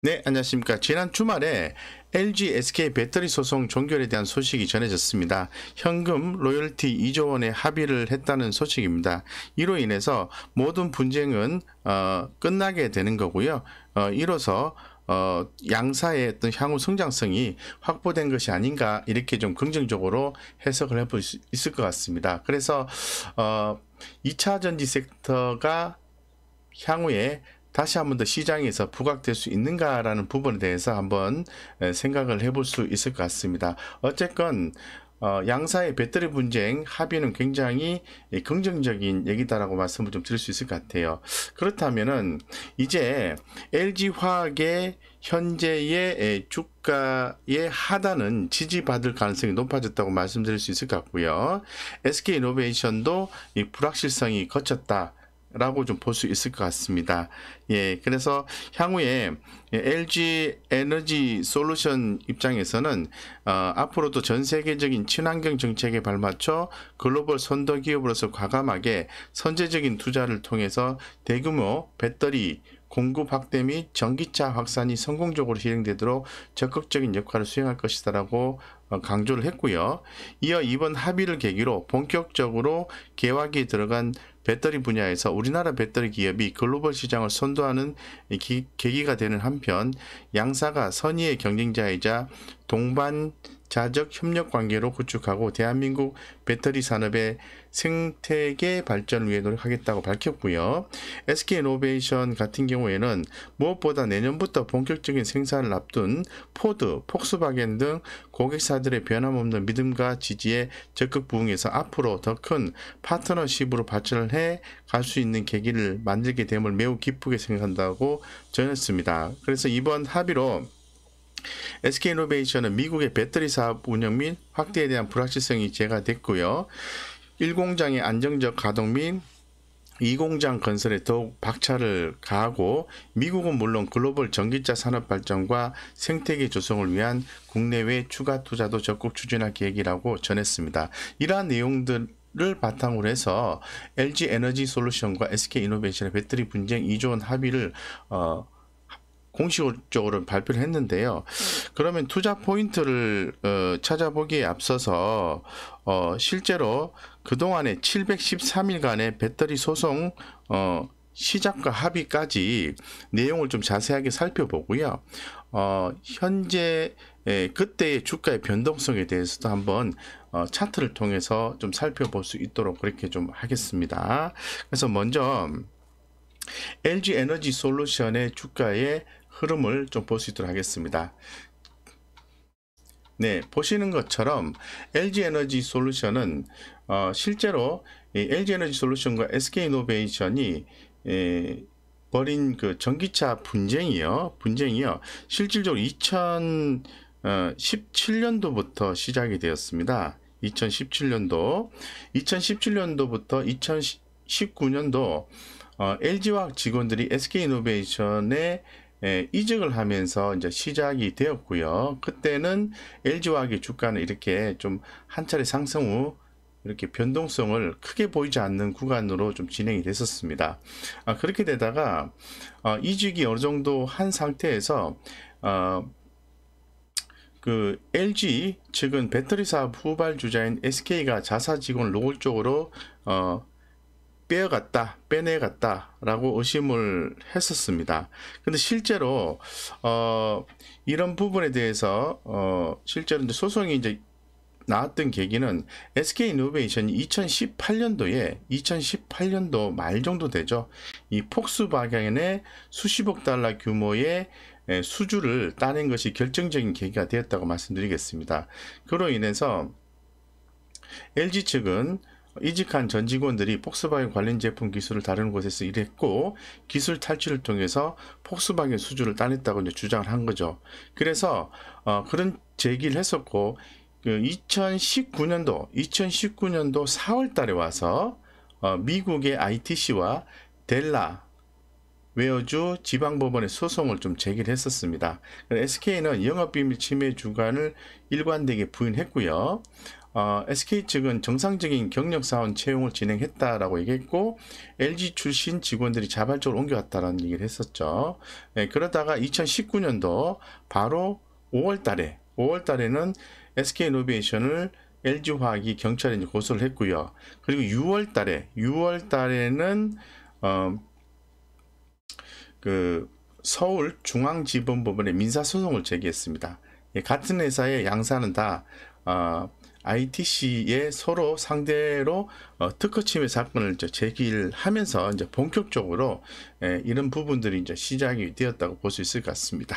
네, 안녕하십니까. 지난 주말에 LG SK 배터리 소송 종결에 대한 소식이 전해졌습니다. 현금 로열티 2조 원의 합의를 했다는 소식입니다. 이로 인해서 모든 분쟁은 끝나게 되는 거고요. 이로써 양사의 어떤 향후 성장성이 확보된 것이 아닌가, 이렇게 좀 긍정적으로 해석을 해볼 수 있을 것 같습니다. 그래서 2차 전지 섹터가 향후에 다시 한번 더 시장에서 부각될 수 있는가라는 부분에 대해서 한번 생각을 해볼 수 있을 것 같습니다. 어쨌건 양사의 배터리 분쟁 합의는 굉장히 긍정적인 얘기다라고 말씀을 좀 드릴 수 있을 것 같아요. 그렇다면은 이제 LG화학의 현재의 주가의 하단은 지지받을 가능성이 높아졌다고 말씀드릴 수 있을 것 같고요. SK이노베이션도 이 불확실성이 거쳤다 라고 좀 볼 수 있을 것 같습니다. 예, 그래서 향후에 LG 에너지 솔루션 입장에서는 앞으로도 전 세계적인 친환경 정책에 발맞춰 글로벌 선도 기업으로서 과감하게 선제적인 투자를 통해서 대규모 배터리 공급 확대 및 전기차 확산이 성공적으로 실행되도록 적극적인 역할을 수행할 것이다라고 강조를 했고요. 이어 이번 합의를 계기로 본격적으로 개화기에 들어간 배터리 분야에서 우리나라 배터리 기업이 글로벌 시장을 선도하는 계기가 되는 한편, 양사가 선의의 경쟁자이자 동반자적 협력 관계로 구축하고 대한민국 배터리 산업의 생태계 발전을 위해 노력하겠다고 밝혔고요. SK이노베이션 같은 경우에는 무엇보다 내년부터 본격적인 생산을 앞둔 포드, 폭스바겐 등 고객사들의 변함없는 믿음과 지지에 적극 부응해서 앞으로 더 큰 파트너십으로 발전을 해 갈 수 있는 계기를 만들게 됨을 매우 기쁘게 생각한다고 전했습니다. 그래서 이번 합의로 SK이노베이션은 미국의 배터리 사업 운영 및 확대에 대한 불확실성이 제거됐고요. 1공장의 안정적 가동 및 2공장 건설에 더욱 박차를 가하고 미국은 물론 글로벌 전기차 산업 발전과 생태계 조성을 위한 국내외 추가 투자도 적극 추진할 계획이라고 전했습니다. 이러한 내용들 를 바탕으로 해서 LG 에너지 솔루션과 SK이노베이션의 배터리 분쟁 2조 원 합의를 공식적으로 발표를 했는데요. 그러면 투자 포인트를 찾아보기에 앞서서 실제로 그동안의 713일간의 배터리 소송 시작과 합의까지 내용을 좀 자세하게 살펴보고요. 현재 그때의 주가의 변동성에 대해서도 한번 차트를 통해서 좀 살펴볼 수 있도록 그렇게 좀 하겠습니다. 그래서 먼저 LG 에너지 솔루션의 주가의 흐름을 좀 볼 수 있도록 하겠습니다. 네, 보시는 것처럼 LG 에너지 솔루션은 실제로 LG 에너지 솔루션과 SK이노베이션이 벌인 그 전기차 분쟁이요. 실질적으로 2017년도부터 시작이 되었습니다. 2017년도부터 2019년도 LG화학 직원들이 SK이노베이션에 이직을 하면서 이제 시작이 되었고요. 그때는 LG화학의 주가는 이렇게 좀 한 차례 상승 후 이렇게 변동성을 크게 보이지 않는 구간으로 좀 진행이 됐었습니다. 그렇게 되다가 이직이 어느 정도 한 상태에서 그 LG 측은 배터리 사업 후발 주자인 SK가 자사 직원을 노골적으로 빼내갔다라고 의심을 했었습니다. 근데 실제로 이런 부분에 대해서 실제로 이제 소송이 이제 나왔던 계기는 SK이노베이션이 2018년도 말 정도 되죠. 이 폭스바겐의 수십억 달러 규모의 수주를 따낸 것이 결정적인 계기가 되었다고 말씀드리겠습니다. 그로 인해서 LG 측은 이직한 전 직원들이 폭스바겐 관련 제품 기술을 다루는 곳에서 일했고 기술 탈취를 통해서 폭스바겐 수주를 따냈다고 이제 주장을 한 거죠. 그래서 그런 제기를 했었고, 그 2019년도 4월 달에 와서 미국의 ITC와 델라웨어주 지방법원에 소송을 좀 제기를 했었습니다. SK는 영업비밀 침해 주관을 일관되게 부인했고요. SK 측은 정상적인 경력사원 채용을 진행했다라고 얘기했고 LG 출신 직원들이 자발적으로 옮겨왔다라는 얘기를 했었죠. 네, 그러다가 2019년도 바로 5월달에는 SK이노베이션을 LG화학이 경찰에 이제 고소를 했고요. 그리고 6월달에는 그 서울중앙지방법원에 민사소송을 제기했습니다. 예, 같은 회사의 양사는 다 ITC에 서로 상대로 특허 침해 사건을 이제 제기를 하면서 이제 본격적으로 이런 부분들이 이제 시작이 되었다고 볼 수 있을 것 같습니다.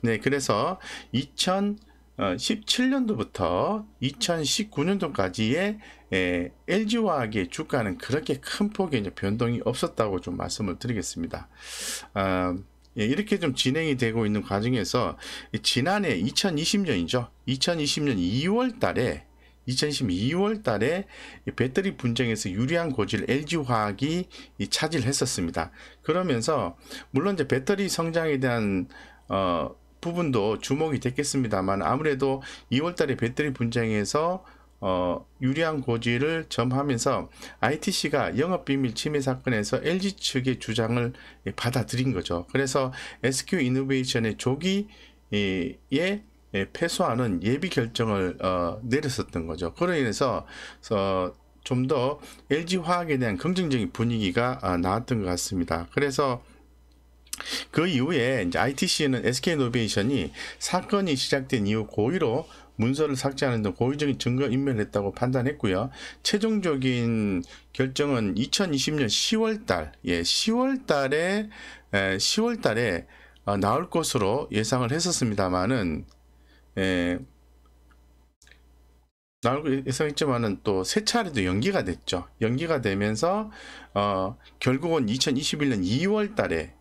네, 그래서 2017년도부터 2019년도까지의 LG화학의 주가는 그렇게 큰 폭의 이제 변동이 없었다고 좀 말씀을 드리겠습니다. 예, 이렇게 좀 진행이 되고 있는 과정에서 지난해 2020년이죠. 2020년 2월 달에 배터리 분쟁에서 유리한 고지를 LG화학이 차지를 했었습니다. 그러면서 물론 이제 배터리 성장에 대한 부분도 주목이 됐겠습니다만 아무래도 2월 달에 배터리 분쟁에서 유리한 고지를 점하면서 ITC가 영업비밀 침해 사건에서 LG 측의 주장을 받아들인 거죠. 그래서 SK이노베이션의 조기에 패소하는 예비 결정을 내렸었던 거죠. 그로 인해서 좀 더 LG화학에 대한 긍정적인 분위기가 나왔던 것 같습니다. 그래서 그 이후에 이제 ITC는 SK이노베이션이 사건이 시작된 이후 고의로 문서를 삭제하는 등 고의적인 증거 인멸을 했다고 판단했고요. 최종적인 결정은 2020년 10월달, 10월달에 나올 것으로 예상을 했었습니다만은 나올 예상했지만은 또 세 차례도 연기가 됐죠. 연기가 되면서 결국은 2021년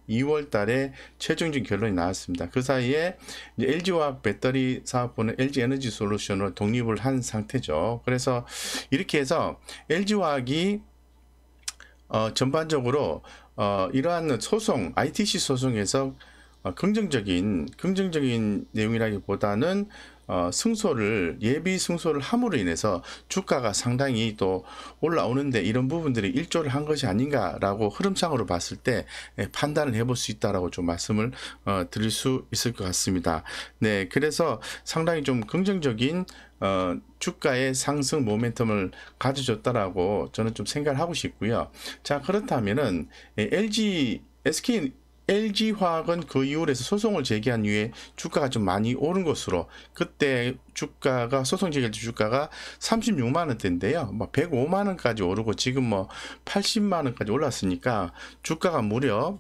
2월달에 최종적인 결론이 나왔습니다. 그 사이에 이제 LG화학 배터리 사업부는 LG에너지솔루션으로 독립을 한 상태죠. 그래서 이렇게 해서 LG화학이 전반적으로 이러한 소송, ITC 소송에서 긍정적인 내용이라기보다는 예비 승소를 함으로 인해서 주가가 상당히 또 올라오는데 이런 부분들이 일조를 한 것이 아닌가라고 흐름상으로 봤을 때 판단을 해볼 수 있다라고 좀 말씀을 드릴 수 있을 것 같습니다. 네, 그래서 상당히 좀 긍정적인 주가의 상승 모멘텀을 가져줬다라고 저는 좀 생각을 하고 싶고요. 자, 그렇다면은 LG화학은 그 이후로 해서 소송을 제기한 이후에 주가가 좀 많이 오른 것으로 그때 주가가 소송 제기할 때 주가가 36만 원대인데요. 뭐 105만 원까지 오르고 지금 뭐 80만 원까지 올랐으니까 주가가 무려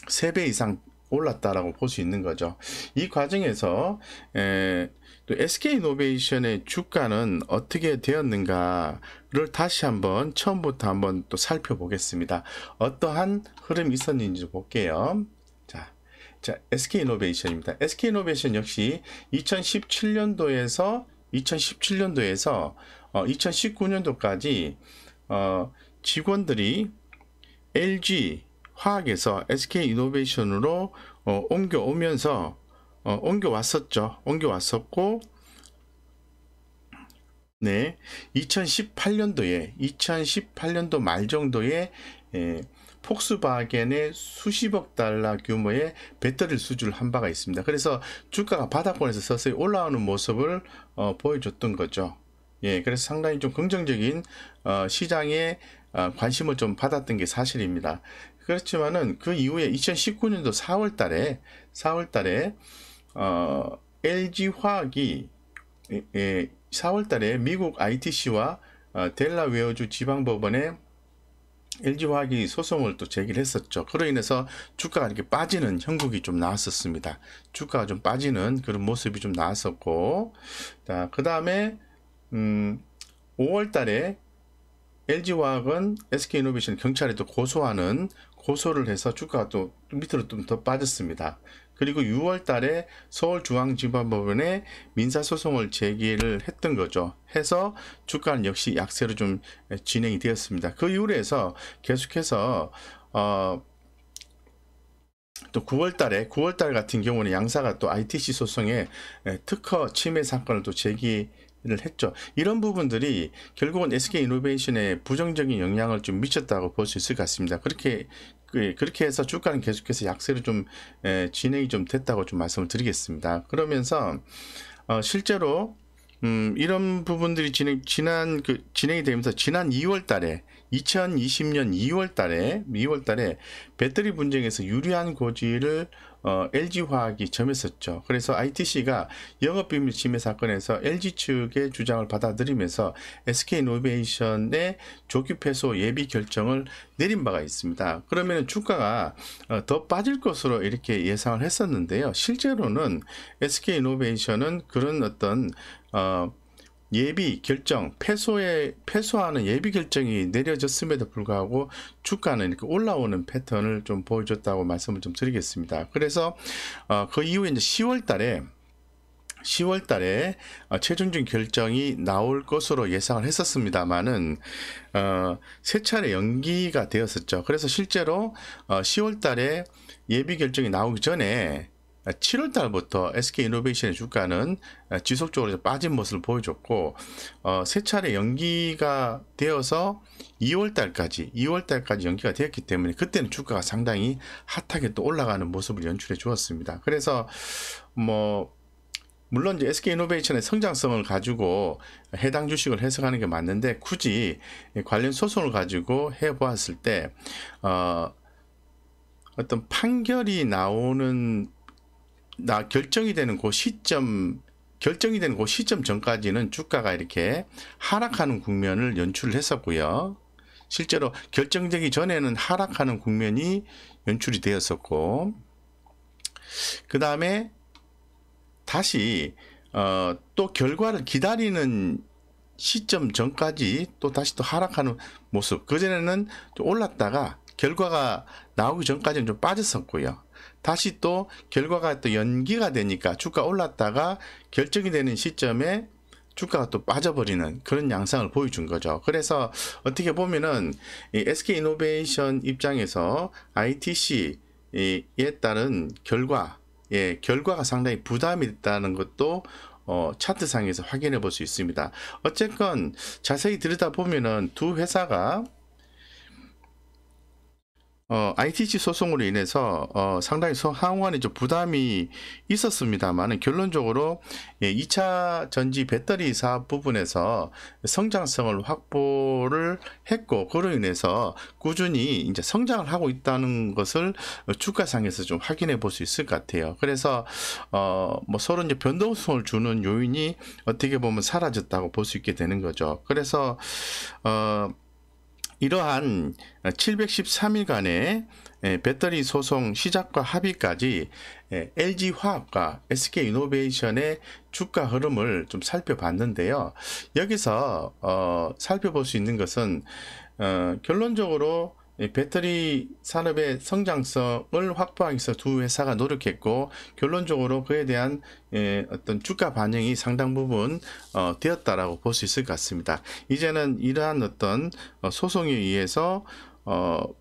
3배 이상 올랐다라고 볼 수 있는 거죠. 이 과정에서 또 SK이노베이션의 주가는 어떻게 되었는가를 다시 한번 처음부터 한번 또 살펴보겠습니다. 어떠한 흐름이 있었는지 볼게요. 자, SK이노베이션입니다. SK이노베이션 역시 2017년도에서 2019년도까지 직원들이 LG 화학에서 SK이노베이션으로 옮겨왔었고, 네, 2018년도 말 정도에 폭스바겐의 수십억 달러 규모의 배터리를 수주를 한 바가 있습니다. 그래서 주가가 바닥권에서 서서히 올라오는 모습을 보여줬던 거죠. 예, 그래서 상당히 좀 긍정적인 시장에 관심을 좀 받았던 게 사실입니다. 그렇지만은 그 이후에 2019년도 4월달에 LG화학이 4월달에 미국 ITC와 델라웨어주 지방법원에 LG화학이 소송을 또 제기를 했었죠. 그로 인해서 주가가 이렇게 빠지는 형국이 좀 나왔었습니다. 주가가 좀 빠지는 그런 모습이 좀 나왔었고, 자, 그 다음에 5월달에 LG화학은 SK이노베이션 경찰에 또 고소를 해서 주가가 또 밑으로 좀 더 빠졌습니다. 그리고 6월 달에 서울중앙지방법원에 민사소송을 제기를 했던 거죠. 해서 주가는 역시 약세로 좀 진행이 되었습니다. 그 이후로 해서 계속해서 또 9월 달 같은 경우는 양사가 또 ITC 소송에 특허 침해 사건을 또 했죠. 이런 부분들이 결국은 SK이노베이션에 부정적인 영향을 좀 미쳤다고 볼 수 있을 것 같습니다. 그렇게 해서 주가는 계속해서 약세로 좀 진행이 좀 됐다고 좀 말씀을 드리겠습니다. 그러면서 실제로 이런 부분들이 진행이 되면서 지난 2월 달에 2020년 2월 달에 배터리 분쟁에서 유리한 고지를 LG화학이 점했었죠. 그래서 ITC가 영업비밀 침해 사건에서 LG 측의 주장을 받아들이면서 SK이노베이션의 조기 패소 예비 결정을 내린 바가 있습니다. 그러면 주가가 더 빠질 것으로 이렇게 예상을 했었는데요. 실제로는 SK이노베이션은 그런 어떤 예비 결정, 패소하는 예비 결정이 내려졌음에도 불구하고 주가는 이렇게 올라오는 패턴을 좀 보여줬다고 말씀을 좀 드리겠습니다. 그래서 그 이후에 이제 10월 달에 최종적인 결정이 나올 것으로 예상을 했었습니다만은 세 차례 연기가 되었었죠. 그래서 실제로 10월 달에 예비 결정이 나오기 전에 7월 달부터 SK이노베이션의 주가는 지속적으로 빠진 모습을 보여줬고 세 차례 연기가 되어서 2월 달까지 연기가 되었기 때문에 그때는 주가가 상당히 핫하게 또 올라가는 모습을 연출해 주었습니다. 그래서 물론 이제 SK이노베이션의 성장성을 가지고 해당 주식을 해석하는 게 맞는데 굳이 관련 소송을 가지고 해보았을 때 어떤 판결이 결정이 되는 그 시점 전까지는 주가가 이렇게 하락하는 국면을 연출을 했었고요. 실제로 결정되기 전에는 하락하는 국면이 연출이 되었었고, 그 다음에 다시 또 결과를 기다리는 시점 전까지 또 다시 또 하락하는 모습. 그전에는 좀 올랐다가 결과가 나오기 전까지는 좀 빠졌었고요. 다시 또 결과가 또 연기가 되니까 주가 올랐다가 결정이 되는 시점에 주가가 또 빠져버리는 그런 양상을 보여준 거죠. 그래서 어떻게 보면은 이 SK이노베이션 입장에서 ITC에 따른 결과가 상당히 부담이 됐다는 것도 차트상에서 확인해 볼 수 있습니다. 어쨌건 자세히 들여다보면은 두 회사가 ITC 소송으로 인해서 상당히 상호간에 좀 부담이 있었습니다만 결론적으로 2차 전지 배터리 사업 부분에서 성장성을 확보를 했고 그로 인해서 꾸준히 이제 성장을 하고 있다는 것을 주가상에서 좀 확인해 볼 수 있을 것 같아요. 그래서 서로 이제 변동성을 주는 요인이 어떻게 보면 사라졌다고 볼 수 있게 되는 거죠. 그래서 이러한 713일간의 배터리 소송 시작과 합의까지 LG화학과 SK이노베이션의 주가 흐름을 좀 살펴봤는데요. 여기서 살펴볼 수 있는 것은 결론적으로 배터리 산업의 성장성을 확보하기 위해서 두 회사가 노력했고 결론적으로 그에 대한 어떤 주가 반영이 상당 부분 되었다라고 볼 수 있을 것 같습니다. 이제는 이러한 어떤 소송에 의해서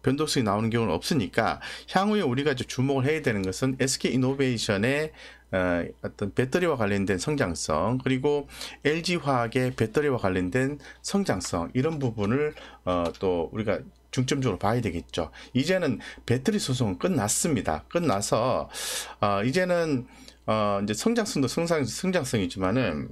변동성이 나오는 경우는 없으니까 향후에 우리가 주목을 해야 되는 것은 SK이노베이션의 어떤 배터리와 관련된 성장성 그리고 LG화학의 배터리와 관련된 성장성 이런 부분을 또 우리가 중점적으로 봐야 되겠죠. 이제는 배터리 소송은 끝났습니다. 끝나서 이제는 이제 성장성도 성장성이지만은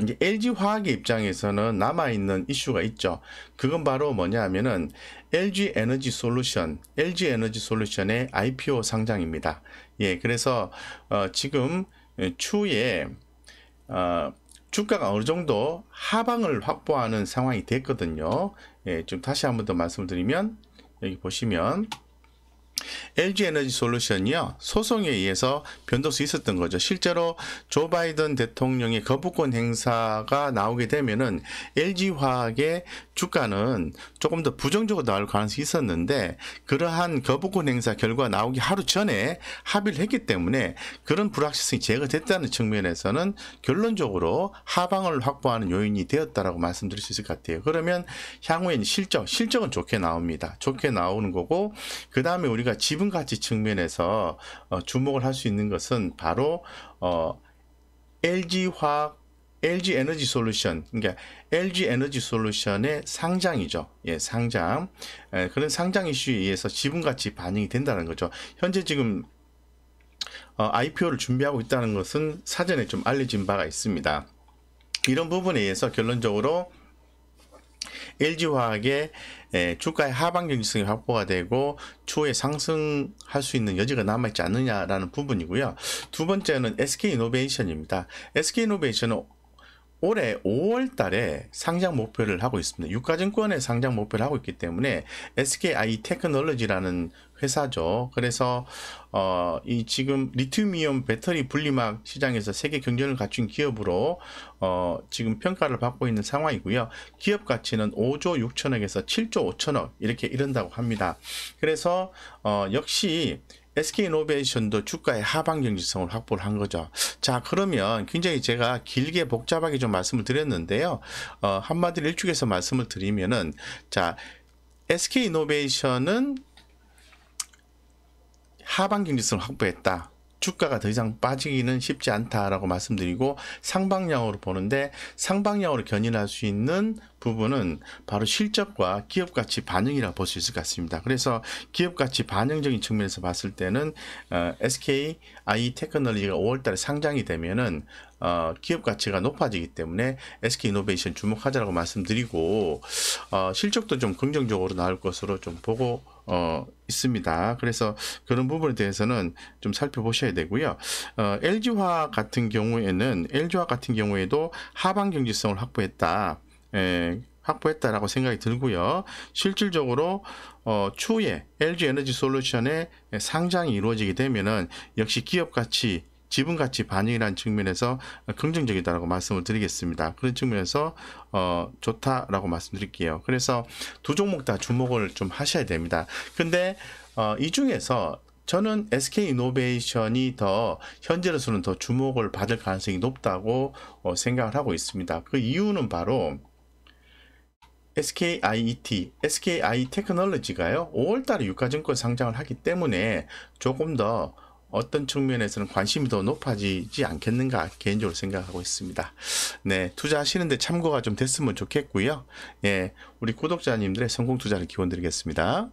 이제 LG화학의 입장에서는 남아있는 이슈가 있죠. 그건 바로 뭐냐 하면은 LG에너지 솔루션의 IPO 상장입니다. 예, 그래서 지금 추후에 주가가 어느 정도 하방을 확보하는 상황이 됐거든요. 예, 좀 다시 한번 더 말씀을 드리면 여기 보시면 LG에너지 솔루션이요 소송에 의해서 변동성이 있었던 거죠. 실제로 조 바이든 대통령의 거부권 행사가 나오게 되면은 LG화학의 주가는 조금 더 부정적으로 나올 가능성이 있었는데 그러한 거부권 행사 결과 나오기 하루 전에 합의를 했기 때문에 그런 불확실성이 제거됐다는 측면에서는 결론적으로 하방을 확보하는 요인이 되었다라고 말씀드릴 수 있을 것 같아요. 그러면 향후에 실적은 좋게 나옵니다. 좋게 나오는 거고 그 다음에 우리가 지분 가치 측면에서 주목을 할 수 있는 것은 바로 LG화학 LG 에너지 솔루션, 그러니까 LG 에너지 솔루션의 상장이죠. 예, 상장. 그런 상장 이슈에 의해서 지분가치 반영이 된다는 거죠. 현재 지금 IPO를 준비하고 있다는 것은 사전에 좀 알려진 바가 있습니다. 이런 부분에 의해서 결론적으로 LG화학의 주가의 하방 경직성이 확보가 되고 추후에 상승할 수 있는 여지가 남아있지 않느냐라는 부분이고요. 두 번째는 SK이노베이션입니다. SK이노베이션은 올해 5월 달에 상장 목표를 하고 있습니다. 유가증권의 상장 목표를 하고 있기 때문에 SKI 테크놀로지라는 회사죠. 그래서 이 지금 리튬이온 배터리 분리막 시장에서 세계 경쟁을 갖춘 기업으로 지금 평가를 받고 있는 상황이고요. 기업 가치는 5조 6천억에서 7조 5천억 이렇게 이른다고 합니다. 그래서 역시 SK이노베이션도 주가의 하방 경직성을 확보를 한 거죠. 자, 그러면 굉장히 제가 길게 복잡하게 좀 말씀을 드렸는데요. 한마디로 일축해서 말씀을 드리면은, 자, SK이노베이션은 하방 경직성을 확보했다. 주가가 더 이상 빠지기는 쉽지 않다라고 말씀드리고, 상방향으로 보는데 상방향으로 견인할 수 있는 부분은 바로 실적과 기업가치 반영이라 볼 수 있을 것 같습니다. 그래서 기업가치 반영적인 측면에서 봤을 때는 SKI 테크놀로지가 5월달에 상장이 되면은 기업가치가 높아지기 때문에 SK이노베이션 주목하자라고 말씀드리고, 실적도 좀 긍정적으로 나올 것으로 좀 보고 있습니다. 그래서 그런 부분에 대해서는 좀 살펴보셔야 되고요. LG화학 같은 경우에도 하방 경직성을 확보했다라고 생각이 들고요. 실질적으로 추후에 LG 에너지 솔루션의 상장이 이루어지게 되면은 역시 기업 가치, 지분 가치 반영이라는 측면에서 긍정적이다라고 말씀을 드리겠습니다. 그런 측면에서 좋다라고 말씀드릴게요. 그래서 두 종목 다 주목을 좀 하셔야 됩니다. 근데 이 중에서 저는 SK이노베이션이 더 현재로서는 더 주목을 받을 가능성이 높다고 생각을 하고 있습니다. 그 이유는 바로 SKI 테크놀로지가요, 5월달에 유가증권 상장을 하기 때문에 조금 더 어떤 측면에서는 관심이 더 높아지지 않겠는가 개인적으로 생각하고 있습니다. 네, 투자하시는데 참고가 좀 됐으면 좋겠고요. 예, 우리 구독자님들의 성공 투자를 기원드리겠습니다.